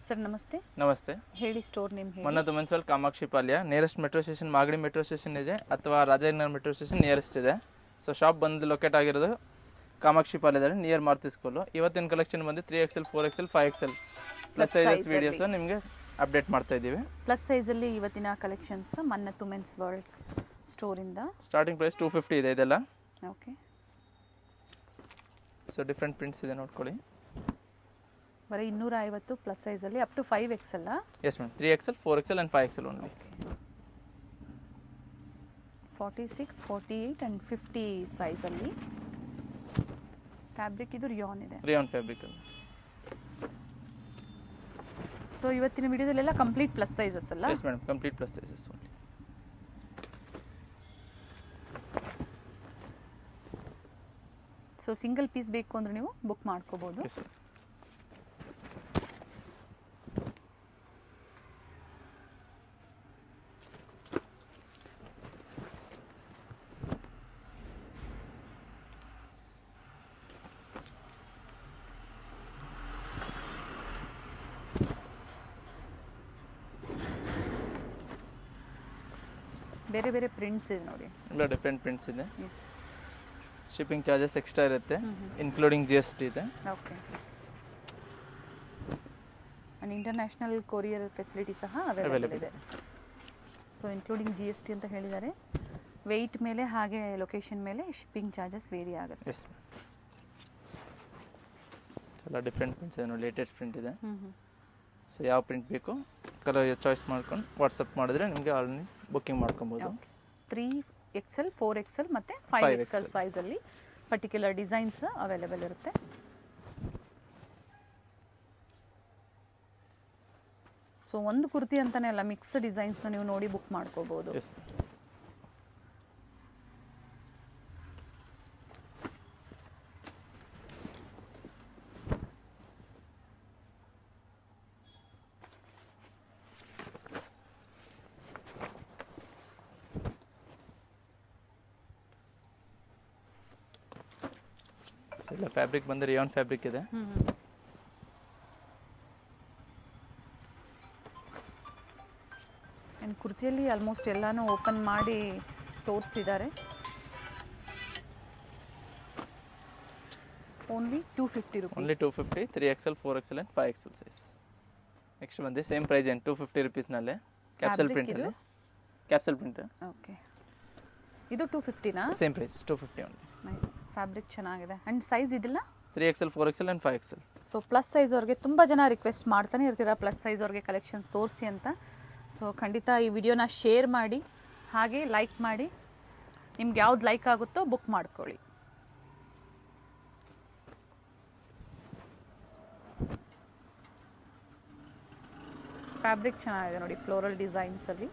Sir ನಮಸ್ತೆ. ನಮಸ್ತೆ. ಹೇಳಿ ಸ್ಟೋರ್ ನೇಮ್ ಹೇಳಿ. ಮನ್ನದು municipal Kamakshi Palya, nearest metro station Magadi metro station ಇದೆ ಅಥವಾ ರಾಜನಗರ ಮೆಟ್ರೋ ಸ್ಟೇಷನ್ ನಿಯರೆಸ್ಟ್ ಇದೆ. ಸೊ ಶಾಪ್ ಬಂದು ಲೊಕೇಟ್ ಆಗಿರೋದು ಕಾಮಾಕ್ಷಿ ಪಾಳ್ಯದಲ್ಲಿ ನಿಯರ್ ಮಾರುತಿ ಸ್ಕೂಲು. ಇವತ್ತಿನ ಕಲೆಕ್ಷನ್ ಬಂದು 3XL 4XL 5XL plus sizes videos ನಿಮಗೆ ಅಪ್ಡೇಟ್ ಮಾಡ್ತಾ ಇದ್ದೀವಿ. ಪ್ಲಸ್ ಸೈಜಲ್ಲಿ ಇವತ್ತಿನ ಕಲೆಕ್ಷನ್ಸ್ ಮನ್ನತ್ತು ಮೆನ್ಸ್ ವರ್ಲ್ಡ್ ಸ್ಟೋರಿಂದ ಸ್ಟಾರ್ಟಿಂಗ್ ಪ್ರೈಸ್ 250 ಇದೆ ಇದೆಲ್ಲ. ಓಕೆ. ಸೊ ಡಿಫ್ರೆಂಟ್ ಪ್ರಿಂಟ್ಸ್ ಇದೆ ನೋಡ್ಕೊಳ್ಳಿ. ಬರೀ 250 ಪ್ಲಸ್ ಸೈಜಲ್ಲಿ up to 5XL. Yes madam, 3XL 4XL and 5XL only. 46, 48 and 50 ಸೈಜಲ್ಲಿ. ಫ್ಯಾಬ್ರಿಕ್ ಇದು ರಿಯಾನ್ ಇದೆ. Rayon fabric. ಸೊ ಇವತ್ತಿನ ವಿಡಿಯೋದಲ್ಲೆಲ್ಲ ಕಂಪ್ಲೀಟ್ ಪ್ಲಸ್ ಸೈಜಸ್ ಅಲ್ಲ? Yes madam, complete plus sizes only. So single piece ಬೇಕು ಅಂದ್ರೆ ನೀವು ಬುಕ್ ಮಾಡ್ಕೋಬಹುದು. ಎಸ್ ಮೇಡಮ್. ಬೇರೆ ಬೇರೆ ಪ್ರಿಂಟ್ಸ್ ಇದೆ ನೋಡಿ. ಎಲ್ಲ ಡಿಫ್ರೆಂಟ್ ಪ್ರಿಂಟ್ಸ್ ಇದೆ. ಎಸ್. ಶಿಪ್ಪಿಂಗ್ ಚಾರ್ಜಸ್ ಎಕ್ಸ್ಟ್ರಾ ಇರುತ್ತೆ, ಇನ್ಕ್ಲೂಡಿಂಗ್ GST ಇದೆ. Okay. And international courier facility ಸಹ ಅವೈಲೇಬಲ್ ಇದೆ. ಸೊ ಇನ್ಕ್ಲೂಡಿಂಗ್ GST ಅಂತ ಹೇಳಿದ್ದಾರೆ. ವೆಯ್ಟ್ ಮೇಲೆ ಹಾಗೆ ಲೊಕೇಶನ್ ಮೇಲೆ ಶಿಪ್ಪಿಂಗ್ ಚಾರ್ಜಸ್ ವೇರಿ ಆಗುತ್ತೆ. ಎಸ್. ಎಲ್ಲ ಡಿಫ್ರೆಂಟ್ ಪ್ರಿಂಟ್ಸ್ ಇದೆ ನೋಡಿ, ಲೇಟೆಸ್ಟ್ ಪ್ರಿಂಟ್ ಇದೆ. ಸೊ ಯಾವ ಪ್ರಿಂಟ್ ಬೇಕು ಕಲರ್ ಚಾಯ್ಸ್ ಮಾಡ್ಕೊಂಡು ವಾಟ್ಸಪ್ ಮಾಡಿದ್ರೆ ನಿಮಗೆ ಆಲ್ರೆಡಿ ಬುಕ್ಕಿಂಗ್ ಮಾಡ್ಕೊಬೋದು. 3XL 4XL ಮತ್ತು 5XL ಸೈಜಲ್ಲಿ ಪರ್ಟಿಕ್ಯುಲರ್ ಡಿಸೈನ್ಸ್ ಅವೈಲೇಬಲ್ ಇರುತ್ತೆ. ಸೊ ಒಂದು ಕುರ್ತಿ ಅಂತಾನೆ ಅಲ್ಲ, ಮಿಕ್ಸ್ ಡಿಸೈನ್ಸ್ನ ನೀವು ನೋಡಿ ಬುಕ್ ಮಾಡ್ಕೋಬೋದು. ಇಲ್ಲ ಫ್ಯಾಬ್ರಿಕ್ ಬಂದು ರಿಯಾನ್ ಫ್ಯಾಬ್ರಿಕ್ ಇದೆ. ಕುರ್ತಿಯಲ್ಲಿ ಆಲ್ಮೋಸ್ಟ್ ಎಲ್ಲಾನು ಓಪನ್ ಮಾಡಿ ತೋರಿಸಿದ್ದಾರೆ. Only 250 rupees. Only 250, 3XL 4XL and 5XL size. Next ಬಂದು ಸೇಮ್ ಪ್ರೈಸ್ ಏನು 250 ರೂಪೀಸ್ನಲ್ಲೇ ಕ್ಯಾಪ್ಸಲ್ ಪ್ರಿಂಟಲ್ಲಿ. Capsule print. ಓಕೆ. ಇದು 250ನಾ? Same price 250 only. Nice. Fabric ಚೆನ್ನಾಗಿದೆ. ಆ್ಯಂಡ್ ಸೈಜ್ ಇದಿಲ್ಲ? 3XL 4XL and 5XL. So plus size ಅವ್ರಿಗೆ ತುಂಬ ಜನ ರಿಕ್ವೆಸ್ಟ್ ಮಾಡ್ತಾನೆ ಇರ್ತೀರಾ ಪ್ಲಸ್ ಸೈಜ್ ಅವ್ರಿಗೆ ಕಲೆಕ್ಷನ್ಸ್ ತೋರಿಸಿ ಅಂತ. ಸೊ ಖಂಡಿತ ಈ ವಿಡಿಯೋನ ಶೇರ್ ಮಾಡಿ, ಹಾಗೆ ಲೈಕ್ ಮಾಡಿ. ನಿಮ್ಗೆ ಯಾವ್ದು ಲೈಕ್ ಆಗುತ್ತೋ ಬುಕ್ ಮಾಡ್ಕೊಳ್ಳಿ. ಫ್ಯಾಬ್ರಿಕ್ ಚೆನ್ನಾಗಿದೆ ನೋಡಿ, ಫ್ಲೋರಲ್ ಡಿಸೈನ್ಸಲ್ಲಿ.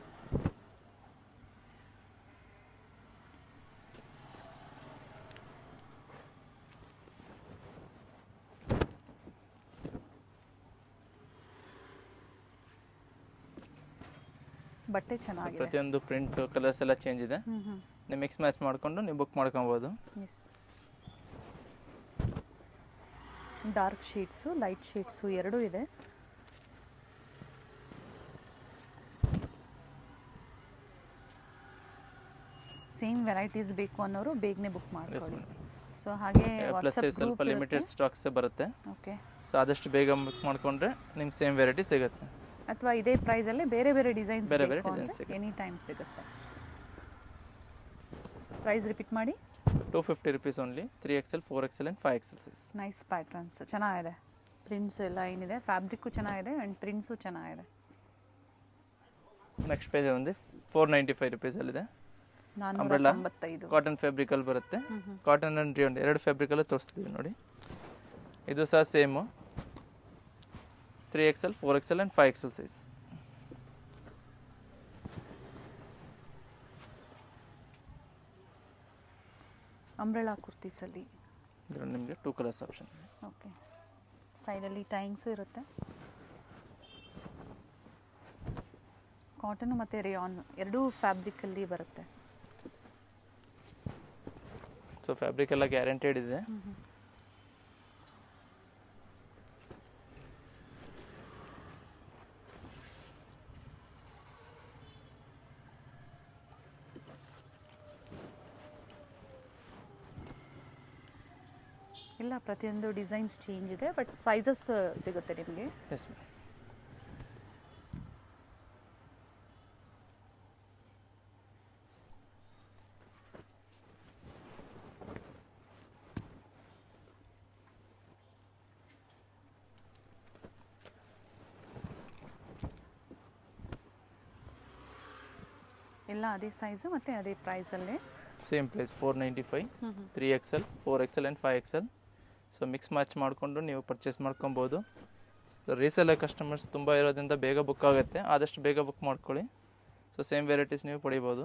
ಬಟ್ಟೆ ಚೆನ್ನಾಗಿದೆ. ಪ್ರತಿಯೊಂದು ಪ್ರಿಂಟ್ ಕಲರ್ಸ್ ಎಲ್ಲ ಚೇಂಜ್ ಇದೆ. ನೀವು ಮಿಕ್ಸ್ ಮ್ಯಾಚ್ ಮಾಡಿಕೊಂಡು ನೀವು ಬುಕ್ ಮಾಡ್ಕೊಬೋದು. Yes. Dark shades light shades ಎರಡೂ ಇದೆ. ಸೇಮ್ ವೆರೈಟೀಸ್ ಬೇಕು ಅನ್ನೋರು ಬೇಗನೆ ಬುಕ್ ಮಾಡ್ಕೊಳ್ಳಿ. ಸೊ ಹಾಗೆ ಪ್ಲಸ್ ಸೈಜ್ ಸ್ವಲ್ಪ ಲಿಮಿಟೆಡ್ ಸ್ಟಾಕ್ಸ್ ಬರುತ್ತೆ. ಓಕೆ. ಸೊ ಆದಷ್ಟು ಬೇಗ ಬುಕ್ ಮಾಡ್ಕೊಂಡ್ರೆ ನಿಮ್ಗೆ ಸೇಮ್ ವೆರೈಟಿ ಸಿಗುತ್ತೆ. ಅಥವಾ ಇದೇ ಪ್ರೈಸಲ್ಲಿ ಬೇರೆ ಬೇರೆ ಡಿಸೈನ್ಸ್ ಬೇರೆ ಬೇರೆ ಡಿಸೈನ್ಸ್ ಎನಿ ಟೈಮ್ ಸಿಗುತ್ತೆ. ಪ್ರೈಸ್ ರಿಪೀಟ್ ಮಾಡಿ. 250 rupees only, 3XL 4XL and 5XL size. Nice patterns ಚೆನ್ನಾಗಿದೆ. ಪ್ರಿಂಟ್ಸ್ ಎಲ್ಲ ಏನಿದೆ, ಫ್ಯಾಬ್ರಿಕ್ಕು ಚೆನ್ನಾಗಿದೆ ಆ್ಯಂಡ್ ಪ್ರಿಂಟ್ಸು ಚೆನ್ನಾಗಿದೆ. ನೆಕ್ಸ್ಟ್ ಪೇಜ್ ಒಂದು 495 ರೂಪೀಸಲ್ಲಿದೆ. 495. ಕಾಟನ್ ಫ್ಯಾಬ್ರಿಕಲ್ಲಿ ಬರುತ್ತೆ. ಕಾಟನ್ ಆ್ಯಂಡ್ ರಿಯಾನ್ ಎರಡು ಫ್ಯಾಬ್ರಿಕಲ್ಲೂ ತೋರಿಸ್ತೀವಿ ನೋಡಿ. ಇದು ಸಹ same 3XL 4XL and 5XL size. Umbrella ಕುರ್ತೀಸಲ್ಲಿ ಇದರಲ್ಲಿ ನಿಮಗೆ 2 ಕಲರ್ಸ್ ಆಪ್ಷನ್. ಓಕೆ. ಸೈಡಲ್ಲಿ ಟೈಂಗ್ಸು ಇರುತ್ತೆ. ಕಾಟನ್ ಮತ್ತು ರಿಯಾನ್ ಎರಡೂ ಫ್ಯಾಬ್ರಿಕಲ್ಲಿ ಬರುತ್ತೆ. ಸೊ ಫ್ಯಾಬ್ರಿಕ್ ಎಲ್ಲ ಗ್ಯಾರಂಟೆಡ್ ಇದೆ. ಎಲ್ಲ ಪ್ರತಿಯೊಂದು ಡಿಸೈನ್ಸ್ ಚೇಂಜ್ ಇದೆ, ಬಟ್ ಸೈಜಸ್ ಸಿಗುತ್ತೆ ನಿಮಗೆ. Yes ma'am. ಎಲ್ಲ ಅದೇ ಸೈಜು ಮತ್ತು ಅದೇ ಪ್ರೈಸಲ್ಲೇ. Same price 495, 3XL, 4XL and 5XL. So mix match ಮಾಡಿಕೊಂಡು ನೀವು ಪರ್ಚೇಸ್ ಮಾಡ್ಕೊಬೋದು. ರೀಸೆಲ್ಲರ್ ಕಸ್ಟಮರ್ಸ್ ತುಂಬ ಇರೋದ್ರಿಂದ ಬೇಗ ಬುಕ್ ಆಗುತ್ತೆ, ಆದಷ್ಟು ಬೇಗ ಬುಕ್ ಮಾಡ್ಕೊಳ್ಳಿ. ಸೊ ಸೇಮ್ ವೆರೈಟೀಸ್ ನೀವು ಪಡಿಬೋದು.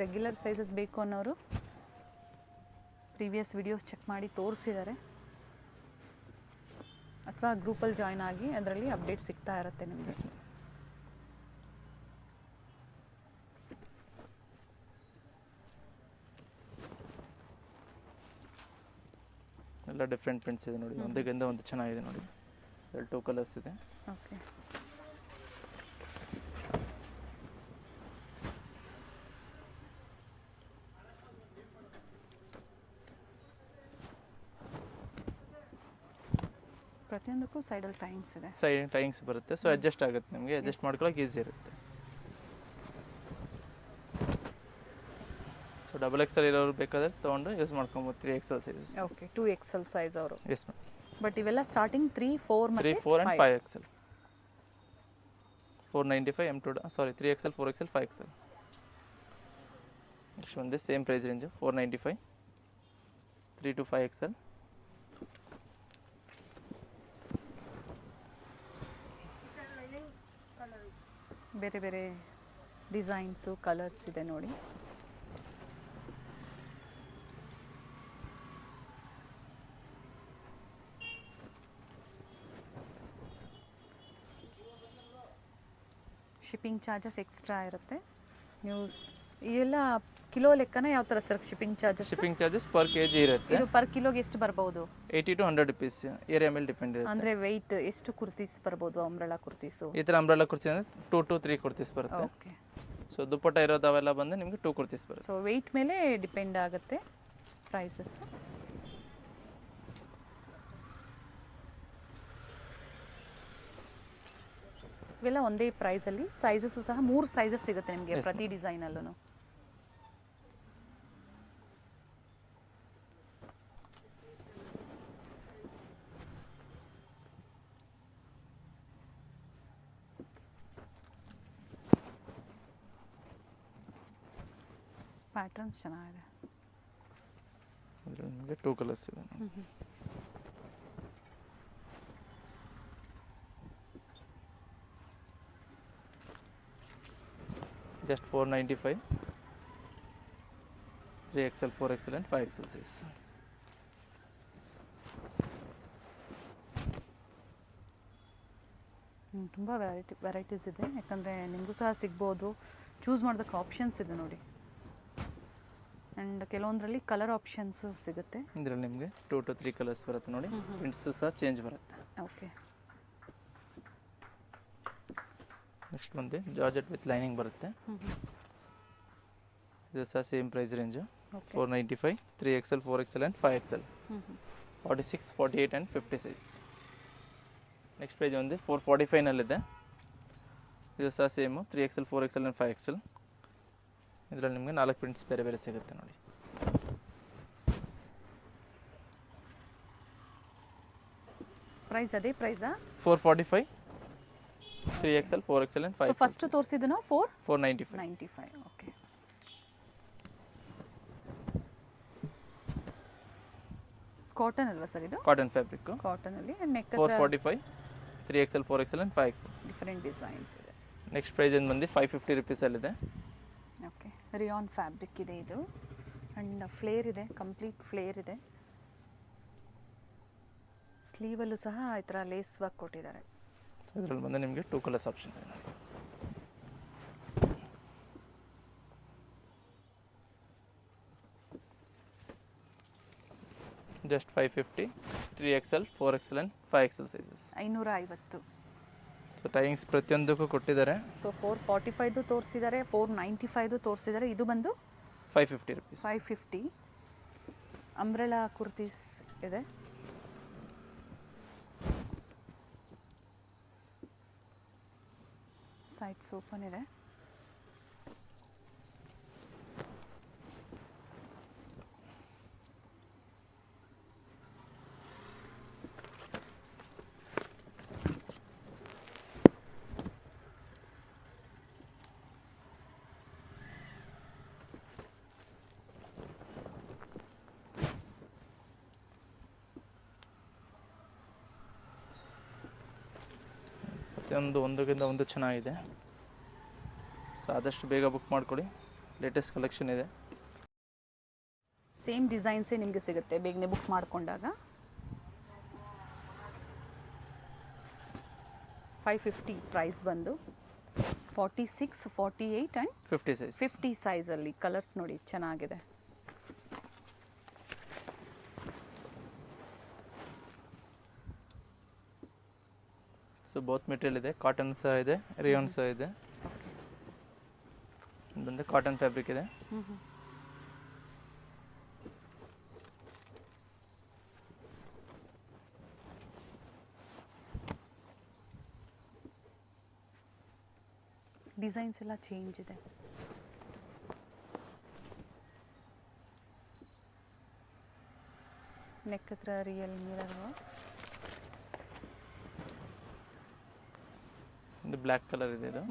ರೆಗ್ಯುಲರ್ ಸೈಜಸ್ ಬೇಕು ಅನ್ನೋರು ಪ್ರೀವಿಯಸ್ ವಿಡಿಯೋಸ್ ಚೆಕ್ ಮಾಡಿ ತೋರಿಸಿದ್ದಾರೆ, ಅಥವಾ ಗ್ರೂಪಲ್ಲಿ ಜಾಯ್ನ್ ಆಗಿ ಅದರಲ್ಲಿ ಅಪ್ಡೇಟ್ ಸಿಗ್ತಾ ಇರುತ್ತೆ ನಿಮಗೆ. ಎಲ್ಲ ಡಿಫ್ರೆಂಟ್ ಪ್ರಿಂಟ್ಸ್ ಇದೆ ನೋಡಿ, ಒಂದಕ್ಕಿಂತ ಒಂದು ಚೆನ್ನಾಗಿದೆ ನೋಡಿ. 2 ಕಲರ್ಸ್ ಇದೆ. ಓಕೆ, ಪ್ರತಿಯೊಂದಕ್ಕೂ ಸೈಡಲ್ಲಿ ಟೈಮ್ಸ್ ಇದೆ. ಟೈಮ್ಸ್ ಬರುತ್ತೆ, ಸೊ ಅಡ್ಜಸ್ಟ್ ಆಗುತ್ತೆ ನಿಮಗೆ. ಅಡ್ಜಸ್ಟ್ ಮಾಡ್ಕೊಳ್ಳೋಕೆ ಈಸಿ ಇರುತ್ತೆ. ಸೊ XXL ಇರೋರು ಬೇಕಾದ್ರೆ ತೊಗೊಂಡು ಯೂಸ್ ಮಾಡ್ಕೊಬೋದು. 3XL sizes. Okay, 2XL size ಅವರು. Yes ma'am. ಬಟ್ ಇವೆಲ್ಲ starting 3, 4 3, 4 and 5XL. 495 M2, sorry 3XL, 4XL, 5XL. Next ಒಂದು same price range 495, 3 to 5XL. ಬೇರೆ ಬೇರೆ ಡಿಸೈನ್ಸು, ಕಲರ್ಸ್ ಇದೆ ನೋಡಿ. ಶಿಪ್ಪಿಂಗ್ ಚಾರ್ಜಸ್ ಎಕ್ಸ್ಟ್ರಾ ಇರುತ್ತೆ. ನೀವು ಇವೆಲ್ಲ ಕಿಲೋ ಲೆಕ್ಕನ ಯಾವ ಥರ sir shipping charges? Shipping charges per kg ಇರುತ್ತೆ. ಇದು ಪರ್ ಕಿಲೋಗೆ ಎಷ್ಟು ಬರ್ಬೋದು? 80 to 100 rupees ಏರಿಯಾ ಮೇಲೆ ಡಿಪೆಂಡ್ ಇರುತ್ತೆ. ಅಂದರೆ ವೆಯ್ಟ್ ಎಷ್ಟು ಕುರ್ತೀಸ್ ಬರ್ಬೋದು? ಅಂಬ್ರೆಲಾ ಕುರ್ತೀಸು ಈ ಥರ ಅಂಬ್ರೆಲಾ ಕುರ್ತಿ ಅಂದರೆ 2 to 3 ಕುರ್ತೀಸ್ ಬರುತ್ತೆ. ಓಕೆ. ಸೊ ದುಪ್ಪಟ್ಟ ಇರೋದವೆಲ್ಲ ಬಂದು ನಿಮಗೆ 2 ಕುರ್ತೀಸ್ ಬರುತ್ತೆ. ಸೊ ವೆಯ್ಟ್ ಮೇಲೆ ಡಿಪೆಂಡ್ ಆಗುತ್ತೆ ಪ್ರೈಸಸ್. ಇವೆಲ್ಲ ಒಂದೇ ಪ್ರೈಸಲ್ಲಿ. ಸೈಜಸ್ಸು ಸಹ 3 ಸೈಜಸ್ ಸಿಗುತ್ತೆ ನಿಮಗೆ ಪ್ರತಿ ಡಿಸೈನಲ್ಲೂ. ಪ್ಯಾಟರ್ನ್ಸ್ ಚೆನ್ನಾಗಿದೆ. ಅದರಲ್ಲಿ ನಿಮಗೆ 2 ಕಲರ್ಸ್ ಇದೆ. Just 495, 3XL, 4XL and 5XL size. ತುಂಬ ವೆರೈಟೀಸ್ ಇದೆ, ಯಾಕಂದರೆ ನಿಮಗೂ ಸಹ ಸಿಗ್ಬೋದು. ಚೂಸ್ ಮಾಡೋದಕ್ಕೆ ಆಪ್ಷನ್ಸ್ ಇದೆ ನೋಡಿ. ಆ್ಯಂಡ್ ಕೆಲವೊಂದರಲ್ಲಿ ಕಲರ್ ಆಪ್ಷನ್ಸು ಸಿಗುತ್ತೆ. ಇದರಲ್ಲಿ ನಿಮಗೆ 2 to 3 ಕಲರ್ಸ್ ಬರುತ್ತೆ ನೋಡಿ. ಪ್ರಿಂಟ್ಸ್ ಸಹ ಚೇಂಜ್ ಬರುತ್ತೆ. ಓಕೆ. ನೆಕ್ಸ್ಟ್ ಬಂದು ಜಾರ್ಜೆಟ್ ವಿತ್ ಲೈನಿಂಗ್ ಬರುತ್ತೆ. ಇದು ಸಹ same price range 495, 3XL, 4XL and 5XL. 46, 48 and 50 size. Next price ಒಂದು 445ನಲ್ಲಿದೆ. ಇದು ಸಹ same 3XL, 4XL and 5XL. ಇದರಲ್ಲಿ ನಿಮಗೆ 4 ಪ್ರಿಂಟ್ಸ್ ಬೇರೆ ಬೇರೆ ಸಿಗುತ್ತೆ ನೋಡಿ. ಪ್ರೈಸ್ ಅದೇ ಪ್ರೈಸಾ? 445, 3XL, 4XL and 5XL. First ತೋರಿಸಿದ್ದು 495. ಓಕೆ. ಕಾಟನ್ ಅಲ್ವಾ ಸರ್ ಇದು? Cotton fabric. ಕಾಟನ್ ಅಲ್ಲಿ neck 445, 3XL, 4XL and 5XL. Different designs ಇದೆ. ನೆಕ್ಸ್ಟ್ ಪ್ರೈಸ್ ಏನು ಬಂದು 550 rupeesಅಲ್ಲಿದೆ. ಓಕೆ. ರಿಯಾನ್ ಫ್ಯಾಬ್ರಿಕ್ ಇದೆ ಇದು. ಆ್ಯಂಡ್ ಫ್ಲೇರ್ ಇದೆ, ಕಂಪ್ಲೀಟ್ ಫ್ಲೇರ್ ಇದೆ. ಸ್ಲೀವಲ್ಲೂ ಸಹ ಈ ಥರ ಲೇಸ್ ವರ್ಕ್ ಕೊಟ್ಟಿದ್ದಾರೆ. ಇದರಲ್ಲಿ ಬಂದು ನಿಮಗೆ 2 ಕಲರ್ಸ್ ಆಪ್ಷನ್ ಇದೆ. Just 550, 3XL, 4XL and 5XL sizes. 550. So timings ಪ್ರತಿಯೊಂದಕ್ಕೂ ಕೊಟ್ಟಿದ್ದಾರೆ. ಸೊ 445 ತೋರಿಸಿದ್ದಾರೆ, 495 ತೋರಿಸಿದ್ದಾರೆ. ಇದು ಬಂದು 550 ರುಪೀಸ್. 550. ಅಂಬ್ರೆಲಾ ಕುರ್ತೀಸ್ ಇದೆ. ಸೈಡ್ಸ್ ಓಪನ್ ಇದೆ. ಒಂದಕ್ಕಿಂತ ಒಂದು ಚೆನ್ನಾಗಿದೆ. ಸೊ ಆದಷ್ಟು ಬೇಗ ಬುಕ್ ಮಾಡ್ಕೊಳ್ಳಿ, ಲೇಟೆಸ್ಟ್ ಕಲೆಕ್ಷನ್ ಇದೆ. ಸೇಮ್ ಡಿಸೈನ್ಸೇ ನಿಮಗೆ ಸಿಗುತ್ತೆ ಬೇಗನೆ ಬುಕ್ ಮಾಡಿಕೊಂಡಾಗ. 550 ಪ್ರೈಸ್ ಬಂದು 46, 48 ಆ್ಯಂಡ್ 50 ಸೈಜ್. 50 ಸೈಜಲ್ಲಿ ಕಲರ್ಸ್ ನೋಡಿ ಚೆನ್ನಾಗಿದೆ. ಸೊ ಬೋತ್ ಮೆಟೀರಿಯಲ್ ಇದೆ, ಕಾಟನ್ ಸಹ ಇದೆ, ರಿಯಾನ್ ಸಹ ಇದೆ. ಬಂದು ಕಾಟನ್ ಫ್ಯಾಬ್ರಿಕ್ ಇದೆ. ಡಿಸೈನ್ಸ್ ಎಲ್ಲ ಚೇಂಜ್ ಇದೆ. ನೆಕ್ ಹತ್ರ ರಿಯಲ್ ಮಿರರ್. ಇದು ಬ್ಲ್ಯಾಕ್ ಕಲರ್ ಇದೆ. ಇದು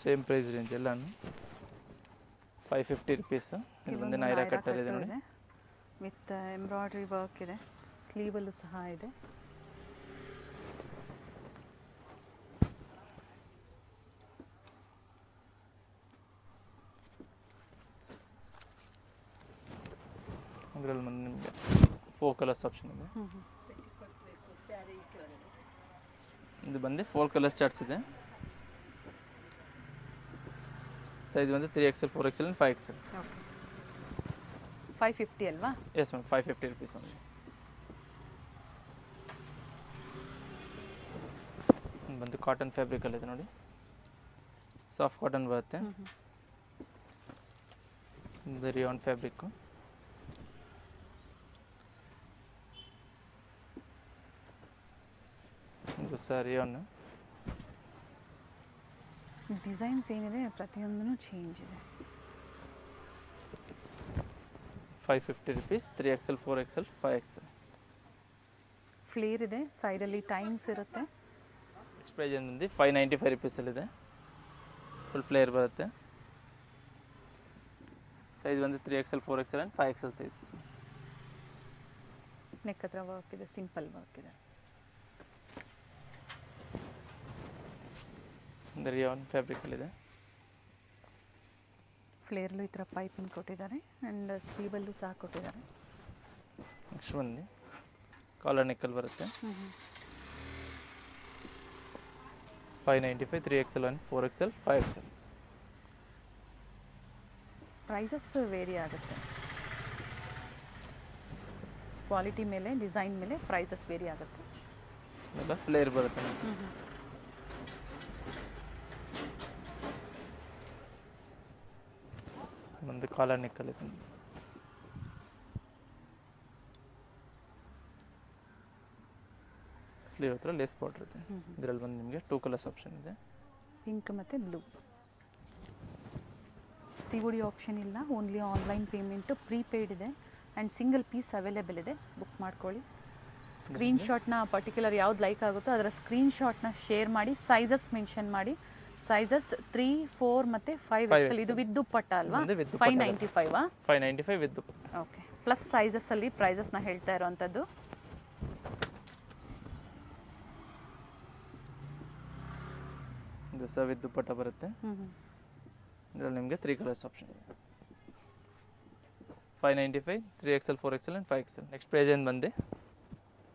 ಸೇಮ್ ಪ್ರೈಸ್ ರೇಂಜ್ ಎಲ್ಲಾನು 550 ರುಪೀಸ್. ಇದು ಬಂದು ನೈರಾ ಕಟ್ಟರ್ ಇದೆ ನೋಡಿ, ವಿತ್ ಎಂಬ್ರಾಯ್ಡ್ರಿ ವರ್ಕ್ ಇದೆ. ಸ್ಲೀವಲ್ಲೂ ಸಹ ಇದೆ. ಅದರಲ್ಲಿ ಬಂದು ನಿಮಗೆ 4 ಕಲರ್ಸ್ ಆಪ್ಷನ್ ಇದೆ. ಇದು ಬಂದು 4 ಕಲರ್ಸ್ ಚಾರ್ಟ್ಸ್ ಇದೆ. ಸೈಜ್ ಬಂದು 3XL, 4XL and 5XL. 550 ಅಲ್ವಾ? Yes ma'am, 550 rupees only. ಬಂದು ಕಾಟನ್ ಫ್ಯಾಬ್ರಿಕಲ್ಲಿ ಇದೆ ನೋಡಿ, ಸಾಫ್ಟ್ ಕಾಟನ್ ಬರುತ್ತೆ. ಇದು ರಿಯಾನ್ ಫ್ಯಾಬ್ರಿಕ್ಕು. ಇದು ಸಹ ರಿಯಾನ್. ಡಿಸೈನ್ಸ್ ಏನಿದೆ ಪ್ರತಿಯೊಂದೂ ಚೇಂಜ್ ಇದೆ. 550 rupees, 3XL, 4XL, 5XL. Flare ಇದೆ, ಸೈಡಲ್ಲಿ ಟೈಮ್ಸ್ ಇರುತ್ತೆ. ನೆಕ್ಸ್ಟ್ ಪ್ರೈಸ್ ಏನು ಬಂದು 595 ರುಪೀಸಲ್ಲಿದೆ. ಫುಲ್ ಫ್ಲೇರ್ ಬರುತ್ತೆ. ಸೈಜ್ ಬಂದು 3XL, 4XL and 5XL size. Neck ಹತ್ರ ವರ್ಕ್ ಇದೆ, ಸಿಂಪಲ್ ವರ್ಕ್ ಇದೆ. ರಿಯಾನ್ ಫ್ಯಾಬ್ರಿಕಲ್ಲಿದೆ. ಫ್ಲೇರ್ಲು ಈ ಥರ ಪೈಪಿಂಗ್ ಕೊಟ್ಟಿದ್ದಾರೆ ಆ್ಯಂಡ್ ಸ್ಲೀವಲ್ಲೂ ಸಹ ಕೊಟ್ಟಿದ್ದಾರೆ. ನೆಕ್ಸ್ಟ್ ಬಂದು ಕಾಲರ್ ನೆಕ್ಕಲ್ಲಿ ಬರುತ್ತೆ. 595, 3XL and 4XL, 5XL. Prices vary ಆಗುತ್ತೆ. ಕ್ವಾಲಿಟಿ ಮೇಲೆ, ಡಿಸೈನ್ ಮೇಲೆ ಪ್ರೈಸಸ್ ವೇರಿ ಆಗುತ್ತೆ. ಎಲ್ಲ ಫ್ಲೇರ್ ಬರುತ್ತೆ. ಒಂದು ಕಾಲರ್ ನೆಕ್ಕಲ್ಲಿ ಸ್ಲೀವ್ ಹತ್ರ ಲೇಸ್ ಬಾರ್ಡರ್ ಇದೆ. ಇದರಲ್ಲಿ ಬಂದು ನಿಮಗೆ 2 ಕಲರ್ಸ್ ಆಪ್ಷನ್ ಇದೆ, ಪಿಂಕ್ ಮತ್ತು ಬ್ಲೂ. COD ಆಪ್ಷನ್ ಇಲ್ಲ, ಓನ್ಲಿ ಆನ್ಲೈನ್ ಪೇಮೆಂಟು. ಪ್ರೀಪೇಯ್ಡ್ ಇದೆ ಆ್ಯಂಡ್ ಸಿಂಗಲ್ ಪೀಸ್ ಅವೈಲೇಬಲ್ ಇದೆ. ಬುಕ್ ಮಾಡ್ಕೊಳ್ಳಿ. ಸ್ಕ್ರೀನ್ಶಾಟ್ನ ಪರ್ಟಿಕ್ಯುಲರ್ ಯಾವ್ದು ಲೈಕ್ ಆಗುತ್ತೋ ಅದರ ಸ್ಕ್ರೀನ್ಶಾಟ್ನ ಶೇರ್ ಮಾಡಿ, ಸೈಜಸ್ ಮೆನ್ಷನ್ ಮಾಡಿ. ಸೈಜಸ್ 3, 4 ಮತ್ತು 5XL. ಇದು ವಿತ್ ದುಪ್ಪಟ್ಟ ಅಲ್ವಾ? 595. 595 ವಿತ್ ದುಪ್ಪಟ್ಟ. ಓಕೆ, ಪ್ಲಸ್ ಸೈಜಸ್ಸಲ್ಲಿ ಪ್ರೈಸಸ್ನ ಹೇಳ್ತಾ ಇರೋವಂಥದ್ದು. ಇದು ಸಹ ವಿತ್ ದುಪ್ಪಟ್ಟ ಬರುತ್ತೆ. ಇದರಲ್ಲಿ ನಿಮಗೆ 3 ಕಲರ್ಸ್ ಆಪ್ಷನ್ ಇದೆ. 595, 3XL, 4XL and 5XL. Next price ಏನು ಬಂದು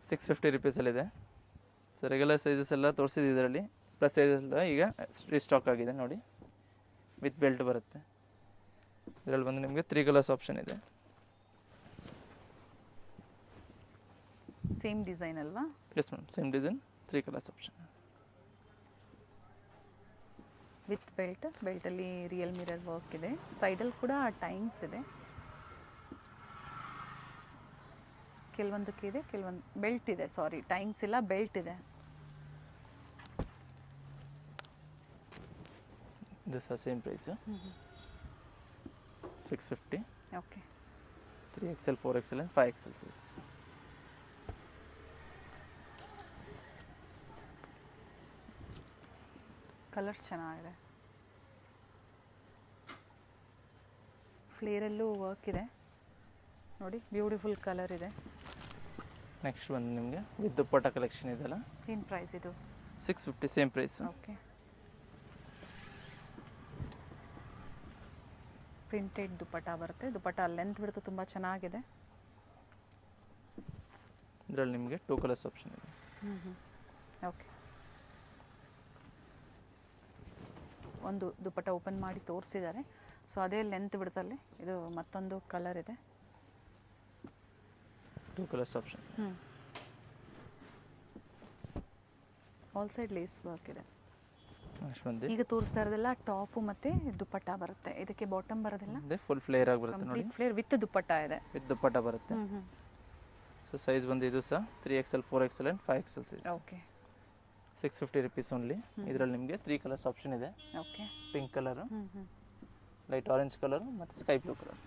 650 ರುಪೀಸಲ್ಲಿದೆ. ಸೊ ರೆಗ್ಯುಲರ್ ಸೈಜಸ್ ಎಲ್ಲ ತೋರಿಸಿದ್ದು ಇದರಲ್ಲಿ, ಪ್ಲಸ್ ಸೈಜಸ್ ಎಲ್ಲ ಈಗ ರೀಸ್ಟಾಕ್ ಆಗಿದೆ ನೋಡಿ. ವಿತ್ ಬೆಲ್ಟ್ ಬರುತ್ತೆ. ಇದರಲ್ಲಿ ಬಂದು ನಿಮಗೆ 3 ಕಲರ್ಸ್ ಆಪ್ಷನ್ ಇದೆ. ಸೇಮ್ ಡಿಸೈನ್ ಅಲ್ವಾ? Yes ma'am, same design, 3 colours option. With belt, ಬೆಲ್ಟಲ್ಲಿ ರಿಯಲ್ ಮಿರರ್ ವರ್ಕ್ ಇದೆ. ಸೈಡಲ್ಲಿ ಕೂಡ ಟೈಮ್ಸ್ ಇದೆ. ಕೆಲವೊಂದಕ್ಕೆ ಇದೆ, ಕೆಲವೊಂದು ಬೆಲ್ಟ್ ಇದೆ, ಸಾರಿ ಟೈಮ್ಸ್ ಇಲ್ಲ, ಬೆಲ್ಟ್ ಇದೆ. This are same price, 650. Okay. 3XL, 4XL and 5XL size. Colours ಚೆನ್ನಾಗಿದೆ. ಫ್ಲೇರಲ್ಲೂ ವರ್ಕ್ ಇದೆ ನೋಡಿ, ಬ್ಯೂಟಿಫುಲ್ ಕಲರ್ ಇದೆ. ನೆಕ್ಸ್ಟ್ ಬಂದು ನಿಮಗೆ ವಿತ್ ದುಪ್ಪಟ್ಟ ಕಲೆಕ್ಷನ್ ಇದೆಲ್ಲ. ಏನು ಪ್ರೈಸ್ ಇದು? 650, ಸೇಮ್ ಪ್ರೈಸ್. ಓಕೆ. ಪ್ರಿಂಟೆಡ್ ದುಪ್ಪಟ್ಟ ಬರುತ್ತೆ. ದುಪ್ಪಟ್ಟ ಲೆಂತ್ ಬಿಡ್ತು ತುಂಬ ಚೆನ್ನಾಗಿದೆ. ಇದರಲ್ಲಿ ನಿಮಗೆ 2 ಕಲರ್ಸ್ ಆಪ್ಷನ್ ಇದೆ. ಓಕೆ. ಒಂದು ದುಪ್ಪಟ್ಟ ಓಪನ್ ಮಾಡಿ ತೋರಿಸಿದ್ದಾರೆ. ಸೊ ಅದೇ ಲೆಂತ್ ಬಿಡ್ತಲ್ಲಿ ಇದು ಮತ್ತೊಂದು ಕಲರ್ ಇದೆ. 2 colours option. All side lace work ಇದೆ. ನೆಕ್ಸ್ಟ್ ಬಂದು ಈಗ ತೋರಿಸ್ತಾ ಇರೋದೆಲ್ಲ ಟಾಪು ಮತ್ತೆ ದುಪ್ಪಟ್ಟ ಬರುತ್ತೆ. ಇದಕ್ಕೆ ಬಾಟಮ್ ಬರೋದಿಲ್ಲ, ಫುಲ್ ಫ್ಲೇರ್ ಆಗಿ ಬರುತ್ತೆ ನೋಡಿ. ಕಂಪ್ಲೀಟ್ ಫ್ಲೇರ್ ವಿತ್ ದುಪ್ಪಟ್ಟ ಇದೆ. ವಿತ್ ದುಪ್ಪಟ್ಟ ಬರುತ್ತೆ. ಸೊ ಸೈಜ್ ಬಂದು ಇದು ಸಹ 3XL, 4XL and 5XL size. Okay. 650 rupees only. ಇದರಲ್ಲಿ ನಿಮಗೆ 3 ಕಲರ್ಸ್ ಆಪ್ಷನ್ ಇದೆ. Okay. Pink colour, light orange colour ಮತ್ತು ಸ್ಕೈ ಬ್ಲೂ ಕಲರ್.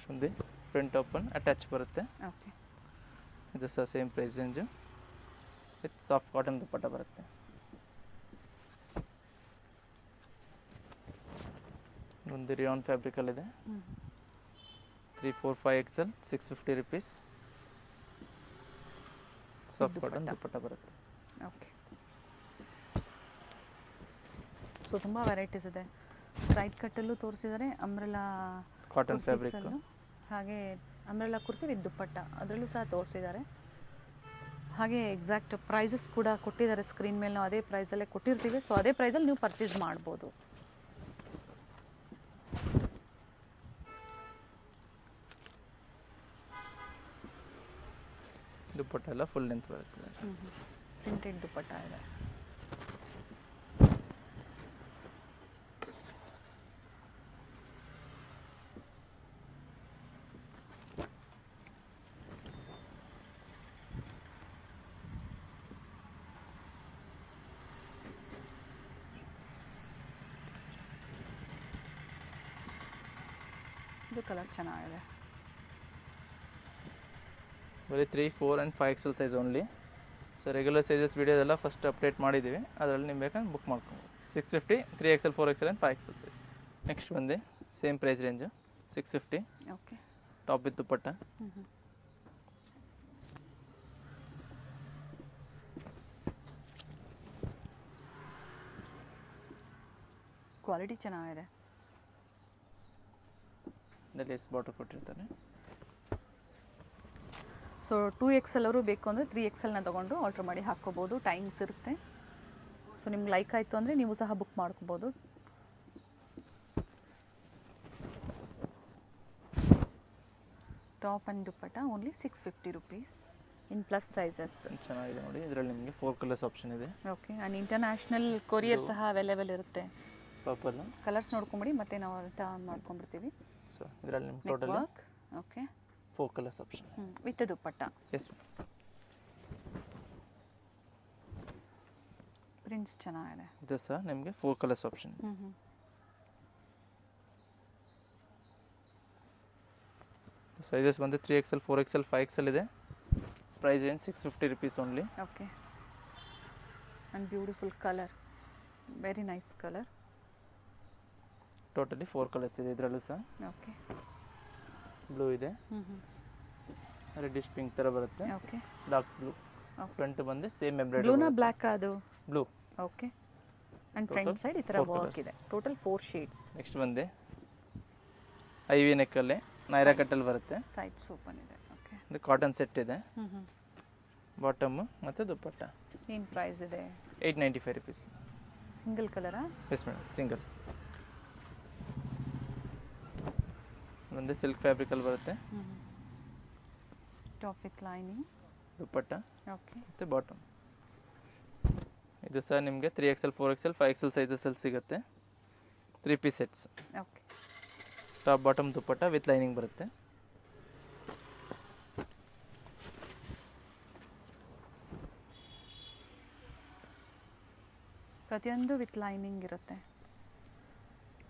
ಮುಂದೆ ಫ್ರಂಟ್ ಓಪನ್ ಅಟ್ಯಾಚ್ ಬರುತ್ತೆ. ಓಕೆ. ಇದು ಸಹ same price range with soft cotton dupatta ಬರುತ್ತೆ. ಒಂದು ರಿಯಾನ್ ಫ್ಯಾಬ್ರಿಕಲ್ಲಿದೆ. 3, 4, 5XL, 650 rupees. Soft cotton dupatta ಬರುತ್ತೆ. ಓಕೆ. ಸೊ ತುಂಬ ವೆರೈಟೀಸ್ ಇದೆ. ಸ್ಟ್ರೈಟ್ ಕಟ್ಟಲ್ಲೂ ತೋರಿಸಿದ್ದಾರೆ, ಅಂಬ್ರೆಲಾ ಕಾಟನ್ ಫ್ಯಾಬ್ರಿಕ್, ಹಾಗೆ ಅಂಬ್ರೆಲಾ ಕುರ್ತಿ ವಿತ್ ದುಪ್ಪಟ್ಟ ಅದರಲ್ಲೂ ಸಹ ತೋರಿಸಿದ್ದಾರೆ. ಹಾಗೆ ಎಕ್ಸಾಕ್ಟ್ ಪ್ರೈಸಸ್ ಕೂಡ ಕೊಟ್ಟಿದ್ದಾರೆ ಸ್ಕ್ರೀನ್ ಮೇಲೆ. ನಾವು ಅದೇ ಪ್ರೈಸಲ್ಲೇ ಕೊಟ್ಟಿರ್ತೀವಿ. ಸೊ ಅದೇ ಪ್ರೈಸಲ್ಲಿ ನೀವು ಪರ್ಚೇಸ್ ಮಾಡ್ಬೋದು. ದುಪ್ಪಟ್ಟ ಎಲ್ಲ ಫುಲ್ ಲೆಂತ್ ಬರುತ್ತೆ. ಪ್ರಿಂಟೆಡ್ ದುಪ್ಪಟ್ಟ ಇದೆ. ಇದು ಕಲರ್ ಚೆನ್ನಾಗಿದೆ. ಬರೀ 3, 4 and 5XL size only. So regular sizes ವಿಡಿಯೋದೆಲ್ಲ ಫಸ್ಟ್ ಅಪ್ಡೇಟ್ ಮಾಡಿದ್ದೀವಿ, ಅದರಲ್ಲಿ ನೀವು ಬೇಕಂದ್ರೆ ಬುಕ್ ಮಾಡ್ಕೊಬೋದು. 650, 3XL, 4XL and 5XL size. Next ಬಂದು same price range 650. Okay. Top with dupatta. Quality ಚೆನ್ನಾಗಿದೆ. ಲೇಸ್ ಬಾರ್ಡರ್ ಕೊಟ್ಟಿರ್ತಾರೆ. ಸೊ 2XL ಅವರು ಬೇಕು ಅಂದರೆ 3XLನ ತೊಗೊಂಡು ಆರ್ಡ್ರ್ ಮಾಡಿ ಹಾಕ್ಕೋಬೋದು. ಟೈಮ್ಸ್ ಇರುತ್ತೆ. ಸೊ ನಿಮ್ಗೆ ಲೈಕ್ ಆಯಿತು ಅಂದರೆ ನೀವು ಸಹ ಬುಕ್ ಮಾಡ್ಕೋಬೋದು. Top and dupatta only 650 rupees in plus sizes. ಚೆನ್ನಾಗಿದೆ ನೋಡಿ. ಇದರಲ್ಲಿ ನಿಮಗೆ 4 ಕಲರ್ಸ್ ಆಪ್ಷನ್ ಇದೆ. ಓಕೆ. ಆ್ಯಂಡ್ ಇಂಟರ್ನ್ಯಾಷನಲ್ ಕೊರಿಯರ್ ಸಹ ಅವೈಲೇಬಲ್ ಇರುತ್ತೆ. ಪರ್ಪಲ್ ಕಲರ್ಸ್ ನೋಡ್ಕೊಂಬಿಡಿ, ಮತ್ತೆ ನಾವು ರಿಟರ್ನ್ ಮಾಡ್ಕೊಂಡ್ಬಿಡ್ತೀವಿ. ಸೊ ಇದರಲ್ಲಿ ನಿಮ್ಗೆ total okay 4 colours option with dupatta. Yes. Prints ಚೆನ್ನಾಗಿದೆ. ಇದು ಸಹ ನಿಮಗೆ 4 ಕಲರ್ಸ್ ಆಪ್ಷನ್. ಸೈಜಸ್ ಬಂದು 3XL, 4XL, 5XL ಇದೆ. ಪ್ರೈಸ್ ಏನು 650 rupees only. Okay. And beautiful colour, very nice colour. Totally 4 colours ಇದೆ ಇದರಲ್ಲೂ ಸಹ. ಓಕೆ. ಬ್ಲೂ ಇದೆ, ರೆಡ್ಡಿಶ್ ಪಿಂಕ್ ಥರ ಬರುತ್ತೆ. ಓಕೆ. Dark blue. ಫ್ರಂಟ್ ಬಂದು ಸೇಮ್ ಎಂಬ್ರಾಯ್ಡರಿ. ಬ್ಲೂನಾ ಬ್ಲ್ಯಾಕ್ ಅದು? Blue. Okay. And front side ಈ ಥರ ವರ್ಕ್ ಇದೆ. Total 4 shades. ನೆಕ್ಸ್ಟ್ ಬಂದು ಐವಿ ನೆಕ್ಕಲ್ಲಿ ನೈರಾ ಕಟ್ಟಲ್ಲಿ ಬರುತ್ತೆ. ಸೈಡ್ಸ್ ಓಪನ್ ಇದೆ. ಓಕೆ. ಇದು ಕಾಟನ್ ಸೆಟ್ ಇದೆ. ಹ್ಞೂ. ಬಾಟಮು ಮತ್ತು ದುಪ್ಪಟ್ಟ. ಏನು ಪ್ರೈಸ್ ಇದೆ? 895 rupees. ಸಿಂಗಲ್ ಕಲರಾ? Yes madam, single. ಒಂದು ಸಿಲ್ಕ್ ಫ್ಯಾಬ್ರಿಕಲ್ಲಿ ಬರುತ್ತೆ. Top with lining, dupatta okay, ಮತ್ತು ಬಾಟಮ್. ಇದು ಸಹ ನಿಮಗೆ 3XL 4XL 5XL ಸೈಜಸಲ್ಲಿ ಸಿಗುತ್ತೆ. 3 piece sets. Okay. Top bottom dupatta with lining ಬರುತ್ತೆ. ಪ್ರತಿಯೊಂದು ವಿತ್ ಲೈನಿಂಗ್ ಇರುತ್ತೆ.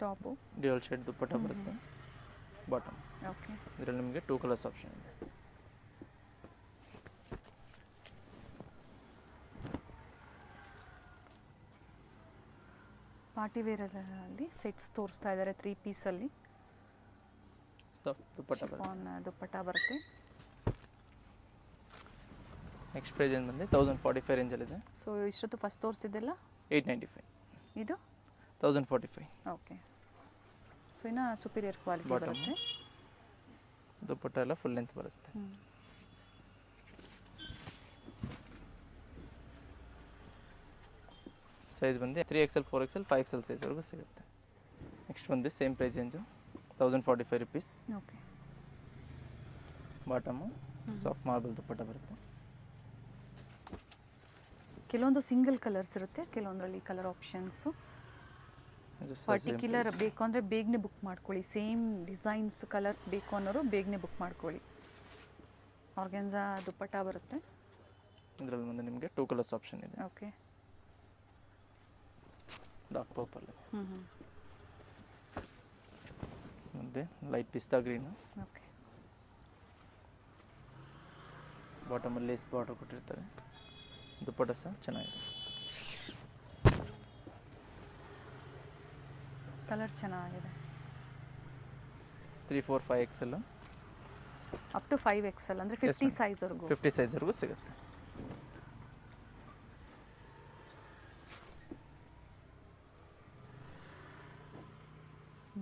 ಟಾಪು ಡ್ಯೂಯಲ್ ಶೇಡ್ ದುಪ್ಪಟ್ಟ ಬರುತ್ತೆ. ಬಾಟಮ್. ಓಕೆ. ಇದರಲ್ಲಿ ನಿಮಗೆ 2 ಕಲರ್ಸ್ ಆಪ್ಷನ್ ಇದೆ. ಪಾರ್ಟಿ ವೇರಲ್ಲಿ ಸೆಟ್ಸ್ ತೋರಿಸ್ತಾ ಇದ್ದಾರೆ 3 ಪೀಸಲ್ಲಿ. ದುಪ್ಪಟ್ಟ ಬರುತ್ತೆ. ದುಪ್ಪಟ್ಟ ಬರುತ್ತೆ. ನೆಕ್ಸ್ಟ್ ಪ್ರೈಸ್ ಏನು ಬಂದು 1045 ರೇಂಜಲ್ಲಿದೆ. ಸೊ ಇಷ್ಟೊತ್ತು ಫಸ್ಟ್ ತೋರಿಸ್ತಿದ್ದೆಲ್ಲ 895. ಇದು 1045. ಓಕೆ. ಸೊ ಇನ್ನು ಸುಪೀರಿಯರ್ ಕ್ವಾಲಿಟಿ ಬಾಟಮ್. ಬರುತ್ತೆ. ದುಪ್ಪಟ್ಟ ಎಲ್ಲ ಫುಲ್ ಲೆಂತ್ ಬರುತ್ತೆ. ಸೈಜ್ ಬಂದು 3XL 4XL 5XL ಸೈಜ್ವರೆಗೂ ಸಿಗುತ್ತೆ. ನೆಕ್ಸ್ಟ್ ಬಂದು same price range 1045 rupees. Okay. Bottom soft marble dupatta ಬರುತ್ತೆ. ಕೆಲವೊಂದು ಸಿಂಗಲ್ ಕಲರ್ಸ್ ಇರುತ್ತೆ, ಕೆಲವೊಂದರಲ್ಲಿ ಕಲರ್ ಆಪ್ಷನ್ಸು. ಪರ್ಟಿಕ್ಯುಲರ್ ಬೇಕು ಅಂದರೆ ಬೇಗನೆ ಬುಕ್ ಮಾಡ್ಕೊಳ್ಳಿ. ಸೇಮ್ ಡಿಸೈನ್ಸ್ ಕಲರ್ಸ್ ಬೇಕು ಅನ್ನೋರು ಬೇಗನೆ ಬುಕ್ ಮಾಡ್ಕೊಳ್ಳಿ. ಆರ್ಗೆನ್ಸಾ ದುಪ್ಪಟ್ಟ ಬರುತ್ತೆ. ಇದರಲ್ಲಿ ಬಂದು ನಿಮಗೆ 2 ಕಲರ್ಸ್ ಆಪ್ಷನ್ ಇದೆ. ಓಕೆ. ಡಾರ್ಕ್ ಪರ್ಪಲ್ ಹ್ಞೂ. ಮತ್ತು ಲೈಟ್ ಪಿಸ್ತಾ ಗ್ರೀನು. ಓಕೆ. ಬಾಟಮಲ್ಲಿ ಲೇಸ್ ಬಾರ್ಡರ್ ಕೊಟ್ಟಿರ್ತಾರೆ. ದುಪ್ಪಟ್ಟ ಸಹ ಚೆನ್ನಾಗಿದೆ. ಕಲರ್ ಚೆನ್ನಾಗಿದೆ. 3, 4, 5XL ಅಪ್ ಟು 5XL ಅಂದರೆ 50 ಸೈಜ್ವರೆಗೂ 50 ಸೈಜ್ವರೆಗೂ ಸಿಗುತ್ತೆ.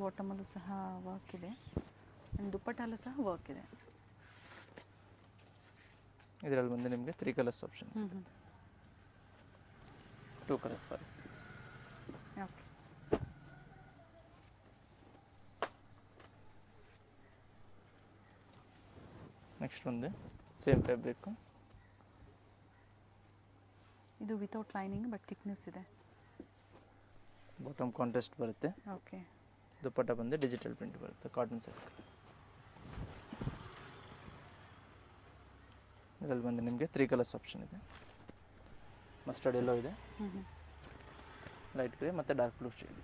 ಬಾಟಮಲ್ಲೂ ಸಹ ವರ್ಕ್ ಇದೆ, ದುಪ್ಪಟ್ಟಲ್ಲೂ ಸಹ ವರ್ಕ್ ಇದೆ. ಇದರಲ್ಲಿ ಬಂದು ನಿಮಗೆ 3 ಕಲರ್ಸ್ ಆಪ್ಷನ್ಸ್ ಸಿಗುತ್ತೆ. 2 ಕಲರ್ಸ್ ಸಾರಿ. ಓಕೆ. ನೆಕ್ಸ್ಟ್ ಒಂದು ಸೇಮ್ ಫ್ಯಾಬ್ರಿಕ್ಕು. ಇದು ವಿತೌಟ್ ಲೈನಿಂಗ್ ಬಟ್ ಥಿಕ್ನೆಸ್ ಇದೆ. ಬಾಟಮ್ ಕಾಂಟ್ರಾಸ್ಟ್ ಬರುತ್ತೆ. ಓಕೆ. ದುಪ್ಪಟ್ಟ ಬಂದು ಡಿಜಿಟಲ್ ಪ್ರಿಂಟ್ ಬರುತ್ತೆ. Cotton silk. ಇದರಲ್ಲಿ ಬಂದು ನಿಮಗೆ 3 ಕಲರ್ಸ್ ಆಪ್ಷನ್ ಇದೆ. ಮಸ್ಟರ್ಡ್ ಎಲ್ಲೋ ಇದೆ, ಲೈಟ್ ಗ್ರೇ ಮತ್ತು dark blue shade.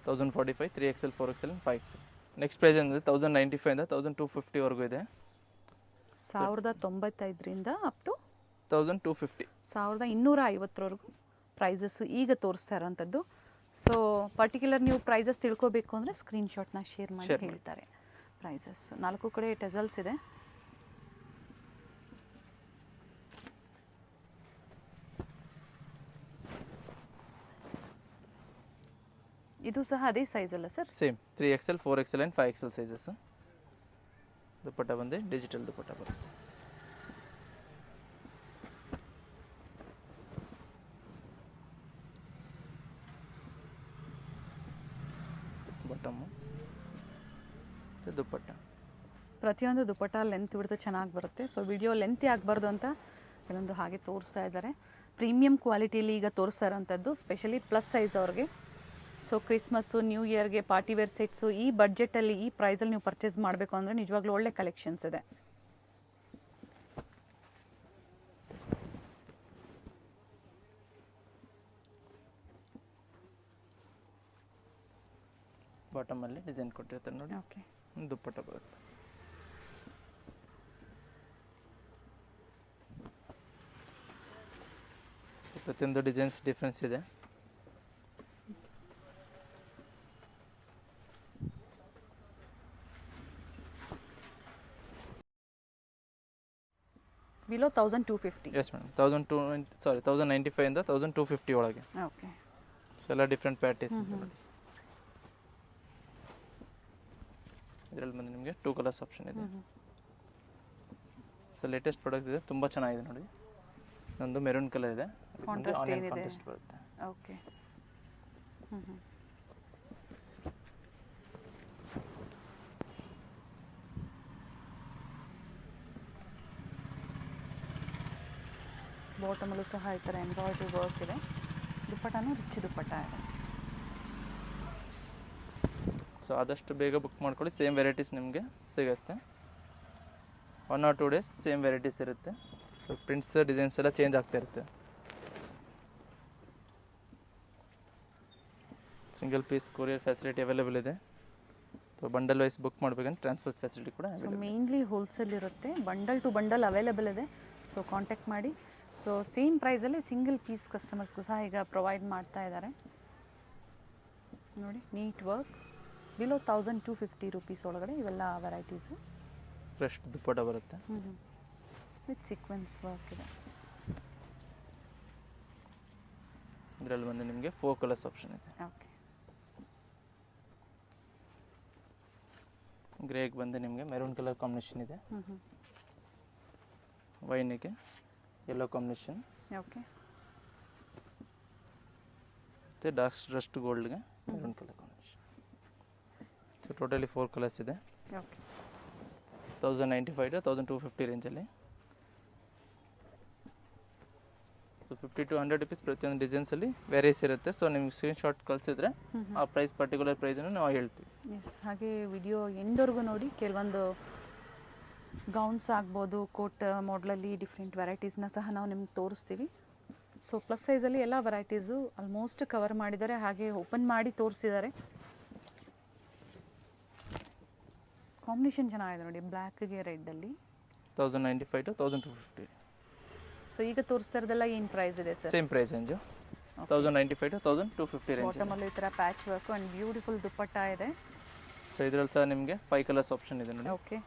1045, 3XL 4XL 5XL. Next price ಅಂದರೆ 1095 ಇಂದ 1250ವರೆಗೂ ಇದೆ. 1095ರಿಂದ ಅಪ್ ಟು 1250. 1250ವರೆಗೂ ಪ್ರೈಸಸ್ಸು ಈಗ ತೋರಿಸ್ತಾ ಇರೋವಂಥದ್ದು. ಸೊ ಪರ್ಟಿಕ್ಯುಲರ್ ನೀವು ಪ್ರೈಸಸ್ ತಿಳ್ಕೊಬೇಕು ಅಂದರೆ ಸ್ಕ್ರೀನ್ಶಾಟ್ನ ಶೇರ್ ಮಾಡಿ ಹೇಳ್ತಾರೆ. ಪ್ರೈಸಸ್ 4 ಕಡೆ ಟೆಸಲ್ಸ್ ಇದೆ. ಇದು ಸಹ ಅದೇ ಸೈಜ್ ಅಲ್ಲ sir? Same 3XL 4XL and 5XL sizes. Dupatta ಬಂದು ಡಿಜಿಟಲ್ ದುಪ್ಪಟ್ಟ ಬರುತ್ತೆ. ಬಾಟಮು ಮತ್ತು ದುಪ್ಪಟ್ಟ. ಪ್ರತಿಯೊಂದು ದುಪ್ಪಟ್ಟ ಲೆಂತ್ ಬಿಡ್ತು ಚೆನ್ನಾಗಿ ಬರುತ್ತೆ. ಸೊ ವಿಡಿಯೋ ಲೆಂತಿ ಆಗಬಾರ್ದು ಅಂತ ಕೆಲವೊಂದು ಹಾಗೆ ತೋರಿಸ್ತಾ ಇದ್ದಾರೆ. ಪ್ರೀಮಿಯಂ ಕ್ವಾಲಿಟಿಯಲ್ಲಿ ಈಗ ತೋರಿಸ್ತಾ ಇರೋವಂಥದ್ದು ಸ್ಪೆಷಲಿ ಪ್ಲಸ್ ಸೈಜ್ ಅವ್ರಿಗೆ. ಸೊ ಕ್ರಿಸ್ಮಸ್ಸು, ನ್ಯೂ ಇಯರ್ಗೆ ಪಾರ್ಟಿ ವೇರ್ ಸೆಟ್ಸು ಈ ಬಡ್ಜೆಟಲ್ಲಿ ಈ ಪ್ರೈಸಲ್ಲಿ ನೀವು ಪರ್ಚೇಸ್ ಮಾಡಬೇಕು ಅಂದರೆ ನಿಜವಾಗ್ಲೂ ಒಳ್ಳೆ ಕಲೆಕ್ಷನ್ಸ್ ಇದೆ. ಬಾಟಮಲ್ಲಿ ಡಿಸೈನ್ ಕೊಟ್ಟಿರ್ತಾರೆ ನೋಡಿ. ಓಕೆ. ದುಪ್ಪಟ್ಟ ಬರುತ್ತೆ. ಪ್ರತಿಯೊಂದು ಡಿಸೈನ್ಸ್ ಡಿಫ್ರೆನ್ಸ್ ಇದೆ. ಬಿಲೋ 1250. Yes madam. 1095 ಇಂದ 1250 ಒಳಗೆ. ಓಕೆ. ಸೊ ಎಲ್ಲ ಡಿಫ್ರೆಂಟ್ ಪ್ಯಾಟೀಸ್ ಇದೆ ನೋಡಿ. ಇದರಲ್ಲಿ ಬಂದು ನಿಮಗೆ 2 ಕಲರ್ಸ್ ಆಪ್ಷನ್ ಇದೆ. ಸೊ ಲೇಟೆಸ್ಟ್ ಪ್ರಾಡಕ್ಟ್ ಇದೆ, ತುಂಬ ಚೆನ್ನಾಗಿದೆ ನೋಡಿ. ಒಂದು ಮೆರೂನ್ ಕಲರ್ ಇದೆ, ಕಾಂಟ್ರಾಸ್ಟ್ ಏನಿದೆ ಕಾಂಟ್ರಾಸ್ಟ್ ಬರುತ್ತೆ. ಓಕೆ. ಬಾಟಮಲ್ಲೂ ಸಹ ಈ ಥರ ಎಂಬ್ರಾಯ್ಡ್ರಿ ವರ್ಕ್ ಇದೆ. ದುಪ್ಪಟ್ಟನೂ ರಿಚ್ ದುಪ್ಪಟ್ಟ ಇದೆ. ಸೊ ಆದಷ್ಟು ಬೇಗ ಬುಕ್ ಮಾಡ್ಕೊಳ್ಳಿ, ಸೇಮ್ ವೆರೈಟೀಸ್ ನಿಮಗೆ ಸಿಗುತ್ತೆ. 1 or 2 ಡೇಸ್ ಸೇಮ್ ವೆರೈಟೀಸ್ ಇರುತ್ತೆ. ಸೊ ಪ್ರಿಂಟ್ಸ್ ಡಿಸೈನ್ಸ್ ಎಲ್ಲ ಚೇಂಜ್ ಆಗ್ತಾ ಇರುತ್ತೆ. Single piece courier facility available ಇದೆ. ಸೊ ಬಂಡಲ್ ವೈಸ್ ಬುಕ್ ಮಾಡಬೇಕಂದ್ರೆ ಟ್ರಾನ್ಸ್ಫರ್ ಫೆಸಿಲಿಟಿ ಕೂಡ ಸೊ ಮೇನ್ಲಿ ಹೋಲ್ಸೇಲ್ ಇರುತ್ತೆ, ಬಂಡಲ್ ಟು ಬಂಡಲ್ ಅವೈಲೇಬಲ್ ಇದೆ. ಸೊ ಕಾಂಟ್ಯಾಕ್ಟ್ ಮಾಡಿ. ಸೊ ಸೇಮ್ ಪ್ರೈಸಲ್ಲಿ ಸಿಂಗಲ್ ಪೀಸ್ ಕಸ್ಟಮರ್ಸ್ಗೂ ಸಹ ಈಗ ಪ್ರೊವೈಡ್ ಮಾಡ್ತಾ ಇದ್ದಾರೆ ನೋಡಿ. ನೀಟ್ ವರ್ಕ್ ಬಿಲೋ 1250 ರೂಪೀಸ್ ಒಳಗಡೆ ಇವೆಲ್ಲ ವೆರೈಟೀಸು. ಫ್ರೆಶ್ ದುಪ್ಪಟ್ಟ ಬರುತ್ತೆ ವಿತ್ ಸೀಕ್ವೆನ್ಸ್ ವರ್ಕ್ ಇದೆ. ಇದರಲ್ಲಿ ಬಂದು ನಿಮಗೆ 4 ಕಲರ್ಸ್ ಆಪ್ಷನ್ ಇದೆ. ಓಕೆ. ಗ್ರೇಗೆ ಬಂದು ನಿಮಗೆ ಮೆರೂನ್ ಕಲರ್ ಕಾಂಬಿನೇಷನ್ ಇದೆ. ವೈನಿಗೆ ಯೆಲ್ಲೋ ಕಾಂಬಿನೇಷನ್. ಓಕೆ. ಮತ್ತು ಡಾರ್ಕ್ ರಸ್ಟ್ ಗೋಲ್ಡ್ಗೆ maroon colour combination. So totally 4 colours ಇದೆ. ಓಕೆ. 1095 to 1250 ರೇಂಜಲ್ಲಿ. ಸೊ 50 to 100 ರೂಪೀಸ್ ಪ್ರತಿಯೊಂದು ಡಿಸೈನ್ಸಲ್ಲಿ ವೇರಿಯಸ್ ಇರುತ್ತೆ. ಸೊ ನಿಮ್ಗೆ ಸ್ಕ್ರೀನ್ ಶಾಟ್ ಕಳಿಸಿದ್ರೆ ಆ ಪ್ರೈಸ್ ಪರ್ಟಿಕ್ಯುಲರ್ ಪ್ರೈಸನ್ನು ನಾವು ಹೇಳ್ತೀವಿ. ಎಸ್, ಹಾಗೆ ವಿಡಿಯೋ ಎಂಡ್ವರೆಗೂ ನೋಡಿ. ಕೆಲವೊಂದು ಗೌನ್ಸ್ ಆಗ್ಬೋದು, ಕೋಟ್ ಮಾಡಲಲ್ಲಿ ಡಿಫ್ರೆಂಟ್ ವೆರೈಟೀಸ್ನ ಸಹ ನಾವು ನಿಮ್ಗೆ ತೋರಿಸ್ತೀವಿ. ಸೊ ಪ್ಲಸ್ ಸೈಜಲ್ಲಿ ಎಲ್ಲ ವೆರೈಟೀಸು ಆಲ್ಮೋಸ್ಟ್ ಕವರ್ ಮಾಡಿದ್ದಾರೆ, ಹಾಗೆ ಓಪನ್ ಮಾಡಿ ತೋರಿಸಿದ್ದಾರೆ. ಕಾಂಬಿನೇಷನ್ ಚೆನ್ನಾಗಿದೆ ನೋಡಿ, ಬ್ಲ್ಯಾಕ್ಗೆ ರೆಡ್ಡಲ್ಲಿ. 1095 to 1250. ಸೊ ಈಗ ತೋರಿಸ್ತಾ ಇರೋದೆಲ್ಲ ಏನು ಪ್ರೈಸ್ ಇದೆ sir? Same price range 1095 to 1250 range. ಬಾಟಮಲ್ಲಿ ಈ ಥರ patch work and beautiful dupatta ಇದೆ. ಸೊ ಇದರಲ್ಲಿ ಸಹ ನಿಮಗೆ 5 ಕಲರ್ಸ್ ಆಪ್ಷನ್ ಇದೆ ನೋಡಿ. Okay.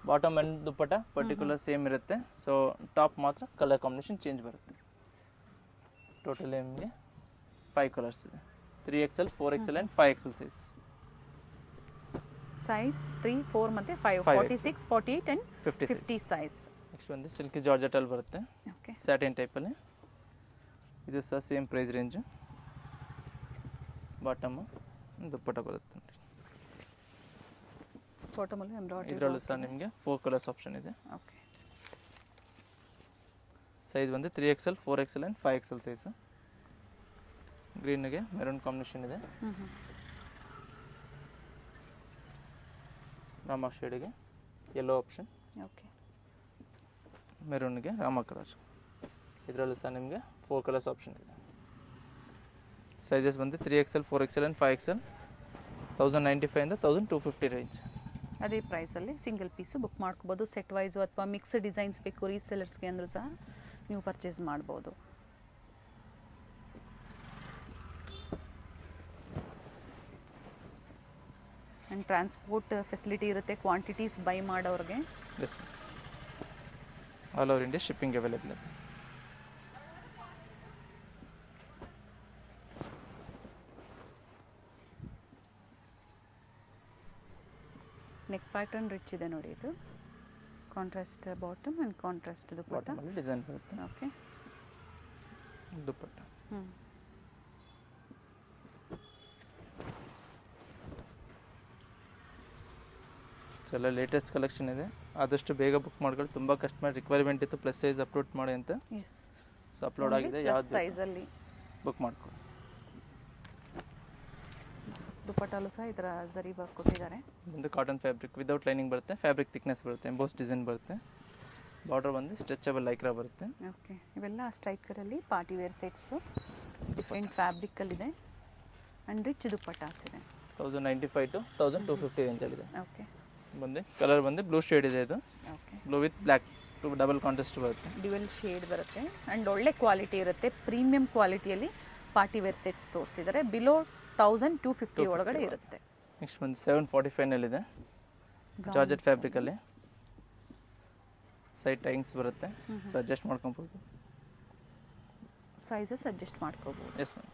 Bottom and dupatta particular same ಇರುತ್ತೆ. ಸೊ ಟಾಪ್ ಮಾತ್ರ ಕಲರ್ ಕಾಂಬಿನೇಷನ್ ಚೇಂಜ್ ಬರುತ್ತೆ. ಟೋಟಲಿ ನಿಮಗೆ 5 ಕಲರ್ಸ್ ಇದೆ. 3XL, 4XL and 5XL size. Size 3, 4 ಮತ್ತು 5, 46, 48 ಆ್ಯಂಡ್ 50 ಸೈಜ್. ನೆಕ್ಸ್ಟ್ ಬಂದು ಸಿಲ್ಕಿ ಜಾರ್ಜೆಟಲ್ಲಿ ಬರುತ್ತೆ, ಓಕೆ. ಸ್ಯಾಟಿನ್ ಟೈಪಲ್ಲಿ. ಇದು ಸಹ same price range. Bottom dupatta ಬರುತ್ತೆ ನೋಡಿ. ಬಾಟಮಲ್ಲಿ ಎಂಬ್ರಾಯ್ಡ್ರಿ. ಇದರಲ್ಲೂ ಸಹ ನಿಮಗೆ 4 ಕಲರ್ಸ್ ಆಪ್ಷನ್ ಇದೆ. ಓಕೆ. ಸೈಜ್ ಬಂದು 3XL, 4XL and 5XL size. ಗ್ರೀನ್ಗೆ ಮೆರೂನ್ ಕಾಂಬಿನೇಷನ್ ಇದೆ. ರಾಮ ಶೇಡಿಗೆ ಯೆಲ್ಲೋ ಆಪ್ಷನ್. ಓಕೆ. ಮೆರೂನ್ಗೆ ರಾಮ ಕಲರ್. ಇದರಲ್ಲೂ ಸಹ ನಿಮಗೆ 4 ಕಲರ್ಸ್ ಆಪ್ಷನ್ ಇದೆ. ಸೈಜಸ್ ಬಂದು 3XL, 4XL ಆ್ಯಂಡ್ 5XL. 1095 ಇಂದ 1250 ರೇಂಜ್. ಅದೇ ಪ್ರೈಸಲ್ಲಿ ಸಿಂಗಲ್ ಪೀಸು ಬುಕ್ ಮಾಡ್ಕೋಬೋದು. ಸೆಟ್ ವೈಸು ಅಥವಾ ಮಿಕ್ಸ್ ಡಿಸೈನ್ಸ್ ಬೇಕು ರೀಸೆಲ್ಲರ್ಸ್ಗೆ ಅಂದರೂ ಸಹ ನೀವು ಪರ್ಚೇಸ್ ಮಾಡ್ಬೋದು. ಆ್ಯಂಡ್ ಟ್ರಾನ್ಸ್ಪೋರ್ಟ್ ಫೆಸಿಲಿಟಿ ಇರುತ್ತೆ ಕ್ವಾಂಟಿಟೀಸ್ ಬೈ ಮಾಡೋರಿಗೆ. Yes, all over India shipping available ಇದೆ. ನೆಕ್ ಪ್ಯಾಟರ್ನ್ ರಿಚ್ ಇದೆ ನೋಡಿ. ಇದು contrast bottom and contrast dupatta. ಬಾಟಮಲ್ಲಿ ಡಿಸೈನ್ ಬರುತ್ತೆ. ಓಕೆ. ದುಪ್ಪಟ್ಟ. ಸೊ ಎಲ್ಲ ಲೇಟೆಸ್ಟ್ ಕಲೆಕ್ಷನ್ ಇದೆ, ಆದಷ್ಟು ಬೇಗ ಬುಕ್ ಮಾಡ್ಕೊಳ್ಳಿ. ತುಂಬ ಕಸ್ಟಮರ್ ರಿಕ್ವೈರ್ಮೆಂಟ್ ಇತ್ತು ಪ್ಲಸ್ ಸೈಜ್ ಅಪ್ಲೋಡ್ ಮಾಡಿ ಅಂತ. ಎಸ್, ಸೊ ಅಪ್ಲೋಡ್ ಆಗಿದೆ, ಯಾವ್ದು ಸೈಜಲ್ಲಿ ಬುಕ್ ಮಾಡ್ಕೊಳ್ಳಿ. ದುಪ್ಪಟ್ಟಲು ಸಹ ಈ ಥರ ಜರಿ ವರ್ಕ್ ಕೊಟ್ಟಿದ್ದಾರೆ. ಒಂದು ಕಾಟನ್ ಫ್ಯಾಬ್ರಿಕ್ ವಿದೌಟ್ ಲೈನಿಂಗ್ ಬರುತ್ತೆ, ಫ್ಯಾಬ್ರಿಕ್ ಥಿಕ್ನೆಸ್ ಬರುತ್ತೆ, ಎಂಬೋಸ್ ಡಿಸೈನ್ ಬರುತ್ತೆ. ಬಾರ್ಡರ್ ಬಂದು ಸ್ಟ್ರೆಚಬಲ್ ಲೈಕ್ರಾ ಬರುತ್ತೆ. ಓಕೆ. ಇವೆಲ್ಲ ಸ್ಟ್ರೈಕರಲ್ಲಿ ಪಾರ್ಟಿ ವೇರ್ ಸೆಟ್ಸು ಡಿಫ್ರೆಂಟ್ ಫ್ಯಾಬ್ರಿಕಲ್ಲಿದೆ ಆ್ಯಂಡ್ ರಿಚ್ ದುಪ್ಪಟ್ಟಾಸ್ ಇದೆ. 1095 to 1250 ರೇಂಜಲ್ಲಿದೆ. ಓಕೆ. ಬಂದು ಕಲರ್ ಬಂದು ಬ್ಲೂ ಶೇಡ್ ಇದೆ. ಇದು okay. Blue with black double contrast ಬರುತ್ತೆ. ಡ್ಯುವೆಲ್ ಶೇಡ್ ಬರುತ್ತೆ ಆ್ಯಂಡ್ ಒಳ್ಳೆ ಕ್ವಾಲಿಟಿ ಇರುತ್ತೆ. ಪ್ರೀಮಿಯಂ ಕ್ವಾಲಿಟಿಯಲ್ಲಿ ಪಾರ್ಟಿ ವೇರ್ ಸೆಟ್ಸ್ ತೋರಿಸಿದ್ದಾರೆ. ಬಿಲೋ 1250 ಒಳಗಡೆ ಇರುತ್ತೆ. ನೆಕ್ಸ್ಟ್ ಬಂದು 745ನಲ್ಲಿದೆ, ಜಾರ್ಜೆಟ್ ಫ್ಯಾಬ್ರಿಕಲ್ಲಿ. ಸೈಡ್ ಟೈಂಗ್ಸ್ ಬರುತ್ತೆ, ಸೊ ಅಡ್ಜಸ್ಟ್ ಮಾಡ್ಕೊಬೋದು. ಸೈಜಸ್ ಅಡ್ಜಸ್ಟ್ ಮಾಡ್ಕೋಬೋದು. Yes ma'am.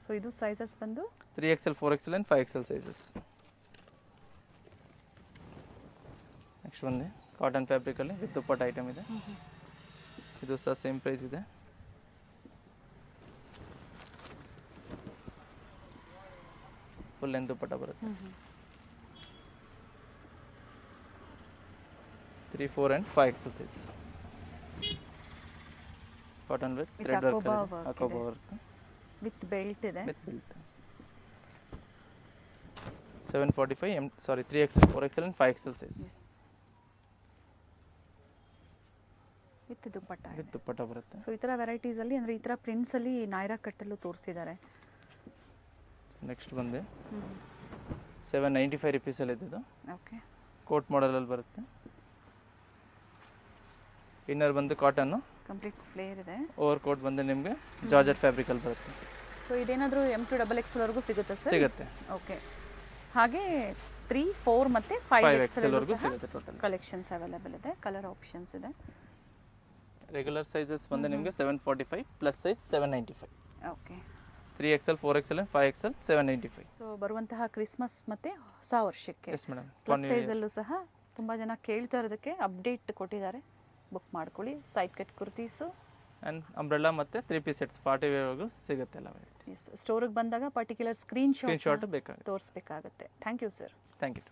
ಸೊ ಇದು ಸೈಜಸ್ ಬಂದು 3XL, 4XL and 5XL sizes. Next ಬಂದು ಕಾಟನ್ ಫ್ಯಾಬ್ರಿಕಲ್ಲಿ ವಿತ್ ದುಪ್ಪಟ್ಟ ಐಟಮ್ ಇದೆ. ಇದು ಸಹ ಸೇಮ್ ಪ್ರೈಸ್ ಇದೆ. ಫುಲ್ ಲೆಂತ್ ದುಪ್ಪಟ್ಟ ಬರುತ್ತೆ. 3, 4 and 5 XL size. Cotton with thread work ಇದೆ. ಅಕೋಬಾ ವರ್ಕ್ ವಿತ್ ಬೆಲ್ಟ್ ಇದೆ. With belt. 745 3XL, 4XL and 5XL size. With dupatta with dupatta ಬರುತ್ತೆ. ಸೊ ಈ ಥರ ವೆರೈಟೀಸಲ್ಲಿ ಅಂದರೆ ಈ ಥರ ಪ್ರಿಂಟ್ಸಲ್ಲಿ ನಾಯ್ರಾ ಕಟ್ಟಲ್ಲೂ ತೋರಿಸಿದ್ದಾರೆ. ನೆಕ್ಸ್ಟ್ ಬಂದು 795 ರುಪೀಸಲ್ಲಿ ಇದ್ದಿದ್ದು. ಓಕೆ. ಕೋಟ್ ಮಾಡಲಲ್ಲಿ ಬರುತ್ತೆ. ಇನ್ನರ್ ಬಂದು ಕಾಟನ್ನು, ಕಂಪ್ಲೀಟ್ ಫ್ಲೇರ್ ಇದೆ. ಓವರ್ ಕೋಟ್ ಬಂದು ನಿಮಗೆ ಜಾರ್ಜೆಟ್ ಫ್ಯಾಬ್ರಿಕಲ್ಲಿ ಬರುತ್ತೆ. ಸೊ ಇದೇನಾದರೂ M2 XXL ವರೆಗೂ ಸಿಗುತ್ತೆ ಸರ್? ಸಿಗುತ್ತೆ. ಓಕೆ. ಹಾಗೆ 3, 4 ಮತ್ತು 5 XL ವರೆಗೂ ಸಿಗುತ್ತೆ ಟೋಟಲ್. ಕಲೆಕ್ಷನ್ಸ್ ಅವೈಲೇಬಲ್ ಇದೆ. ಕಲರ್ ಆಪ್ಷನ್ಸ್ ಇದೆ. ರೆಗ್ಯುಲರ್ ಸೈಜಸ್ ಬಂದು ನಿಮಗೆ 745 plus size 795. Okay. 3XL, 4XL and 5XL 795. So ಬರುವಂತಹ ಕ್ರಿಸ್ಮಸ್ ಮತ್ತು ಹೊಸ ವರ್ಷಕ್ಕೆ ಎಸ್ ಮೇಡಮ್. ಪ್ಲಸ್ ಸೈಜಲ್ಲೂ ಸಹ ತುಂಬ ಜನ ಕೇಳ್ತಾ ಇರೋದಕ್ಕೆ ಅಪ್ಡೇಟ್ ಕೊಟ್ಟಿದ್ದಾರೆ. ಬುಕ್ ಮಾಡ್ಕೊಳ್ಳಿ. Side cut kurtis and umbrella ಮತ್ತು 3 ಪೀಸ್ ಸೆಟ್ಸ್ ಪಾರ್ಟಿ ವೇರ್ವರೆಗೂ ಸಿಗುತ್ತೆ ಎಲ್ಲ ವೆರೈಟೀಸ್. ಸ್ಟೋರಿಗೆ ಬಂದಾಗ ಪರ್ಟಿಕ್ಯುಲರ್ ಸ್ಕ್ರೀನ್ ಶಾಟ್ ಬೇಕಾಗುತ್ತೆ, ತೋರಿಸ್ಬೇಕಾಗುತ್ತೆ. Thank you sir. Thank you.